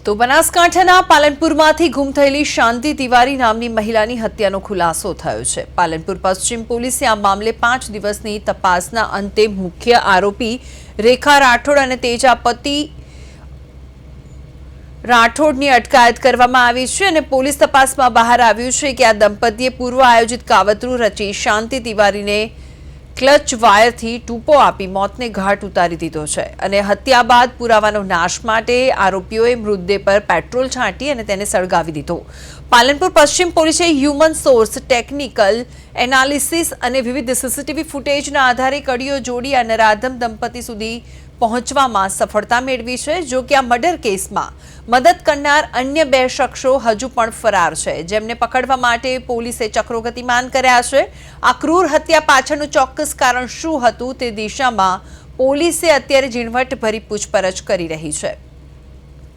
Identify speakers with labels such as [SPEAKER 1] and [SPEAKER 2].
[SPEAKER 1] તો બનાસકાંઠાના પાલનપુરમાંથી ગુમ થયેલી શાંતિ તિવારી નામની મહિલાની હત્યાનો ખુલાસો થયો છે। પાલનપુર પશ્ચિમ પોલીસે આ મામલે 5 દિવસની તપાસના અંતે મુખ્ય આરોપી રેખા રાઠોડ અને તેજા પતિ રાઠોડની અટકાયત કરવામાં આવી છે અને પોલીસ તપાસમાં બહાર આવ્યું છે કે આ દંપતીએ પૂર્વ આયોજિત કાવતરું રચી શાંતિ તિવારીને ક્લચ વાયરથી ટૂંપો આપી મોતને ઘાટ ઉતારી દીધો છે અને હત્યા બાદ પુરાવાનો નાશ માટે આરોપીઓએ મૃતદેહ પર પેટ્રોલ છાંટી અને તેને સળગાવી દીધો। પાલનપુર પશ્ચિમ પોલીસે હ્યુમન સોર્સ ટેકનિકલ એનાલિસિસ અને વિવિધ સીસીટીવી ફૂટેજના આધારે કડીઓ જોડી આ નરાધમ દંપતી સુધી પહોંચવામાં સફળતા મેળવી છે। જો કે આ મર્ડર કેસમાં મદદ કરનાર અન્ય 2 શખ્સો હજુ પણ ફરાર છે, જેમને પકડવા માટે પોલીસે ચક્રો ગતિમાન કર્યા છે। આ ક્રૂર હત્યા પાછળનું ચોક્કસ કારણ શું હતું તે દિશામાં પોલીસે અત્યારે ઝીણવટભરી પૂછપરછ કરી રહી છે।